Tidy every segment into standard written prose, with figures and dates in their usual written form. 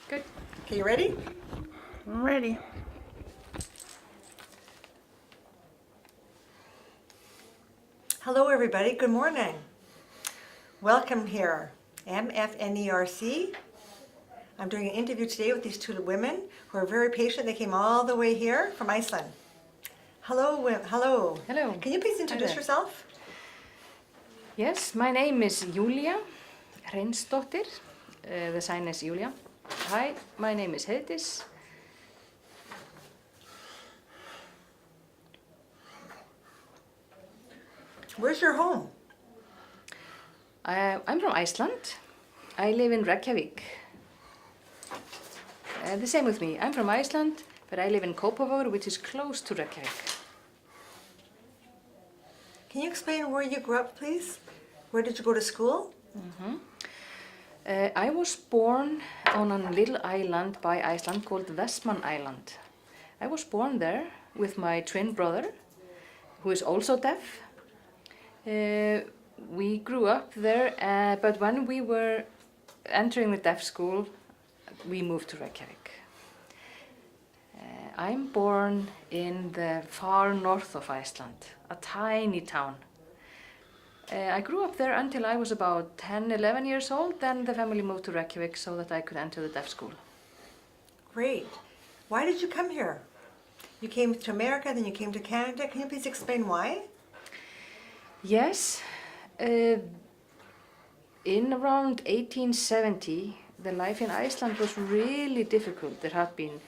Good. Okay, you ready? I'm ready. Hello everybody, good morning. Welcome here, MFNERC. I'm doing an interview today with these two women who are very patient. They came all the way here from Iceland. Hello, hello. Hello. Can you please introduce there. yourself? Yes, my name is Julia Reynsdóttir. The sign is Julia. Hi, my name is Heiðdís. Where's your home? I'm from Iceland. I live in Reykjavík. The same with me. I'm from Iceland, but I live in Kópavogur, which is close to Reykjavík. Can you explain where you grew up, please? Where did you go to school? I was born on a little island by Iceland called Vestmann Island. I was born there with my twin brother, who is also deaf. We grew up there, but when we were entering the deaf school, we moved to Reykjavík. I'm born in the far north of Iceland, a tiny town. I grew up there until I was about 10, 11 years old. Then the family moved to Reykjavík so that I could enter the deaf school. Great. Why did you come here? You came to America, then you came to Canada. Can you please explain why? Yes, in around 1870, the life in Iceland was really difficult. There had been,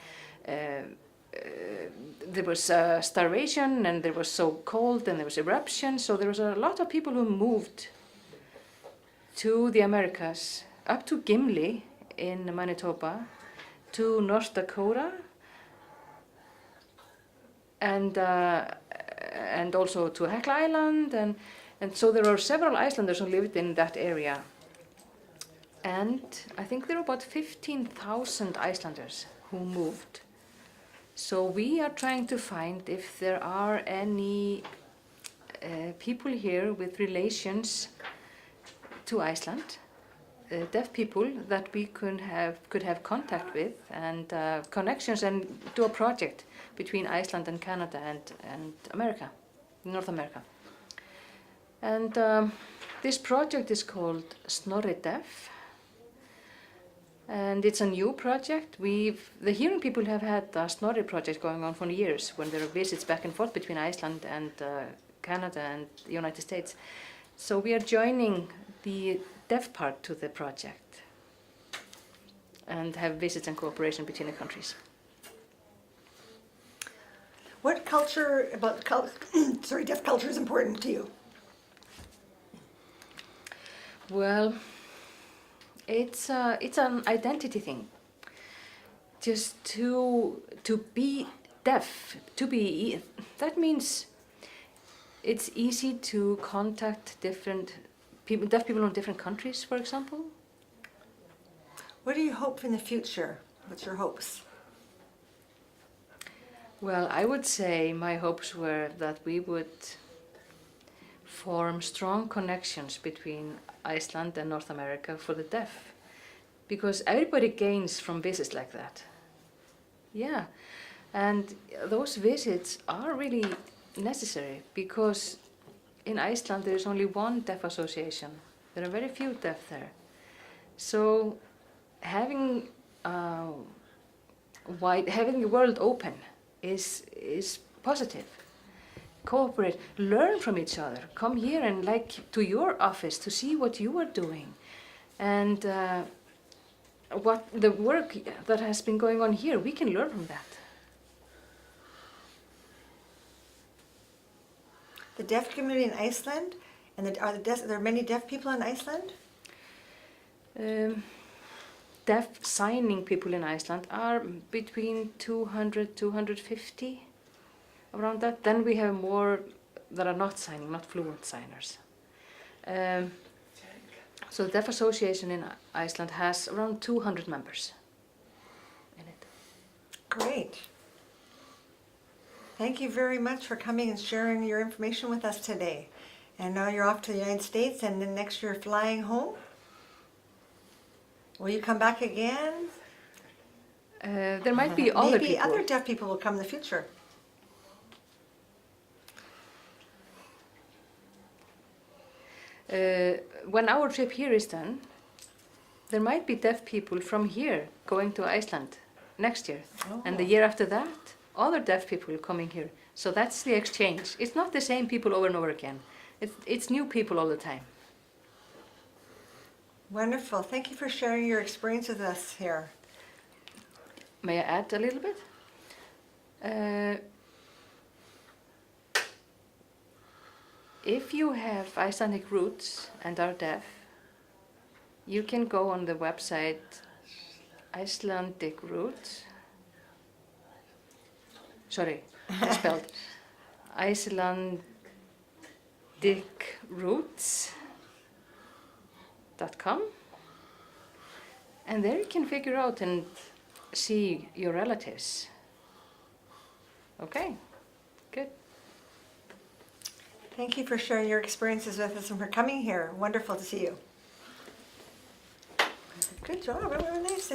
there was starvation, and there was so cold, and there was eruption. So there was a lot of people who moved to the Americas, up to Gimli in Manitoba, to North Dakota, and also to Hekla Island, and so there were several Icelanders who lived in that area. And I think there were about 15,000 Icelanders who moved. So we are trying to find if there are any people here with relations to Iceland, deaf people that we could have contact with and connections, and do a project between Iceland and Canada and America, North America. And this project is called Snorri Deaf, and it's a new project. The hearing people have had a Snorri project going on for years, when there are visits back and forth between Iceland and Canada and the United States. So we are joining the deaf part to the project and have visits and cooperation between the countries. What culture about deaf culture is important to you? Well, it's an identity thing. Just to be deaf, that means it's easy to contact different people, deaf people in different countries, for example. What do you hope in the future? What's your hopes? Well, I would say my hopes were that we would form strong connections between Iceland and North America for the deaf, because everybody gains from visits like that. Yeah, and those visits are really necessary, because in Iceland there is only one deaf association. There are very few deaf there. So having the world open is positive. Cooperate, learn from each other. Come here and to your office to see what you are doing, and what the work that has been going on here. We can learn from that. The deaf community in Iceland, and there are many deaf people in Iceland? Deaf signing people in Iceland are between 200, 250. Around that. Then we have more that are not signing, not fluent signers. So the Deaf Association in Iceland has around 200 members in it. Great. Thank you very much for coming and sharing your information with us today. And now you're off to the United States, and then next you're flying home. Will you come back again? There might be other Maybe people. other deaf people will come in the future. When our trip here is done, there might be deaf people from here going to Iceland next year. And the year after that, other deaf people coming here. So that's the exchange. It's not the same people over and over again. It's new people all the time. Wonderful. Thank you for sharing your experience with us here. May I add a little bit? If you have Icelandic roots and are deaf, you can go on the website Icelandic roots. Sorry, it's spelled IcelandicRoots.com, and there you can figure out and see your relatives. Okay, good. Thank you for sharing your experiences with us and for coming here. Wonderful to see you. Good job. Really nice.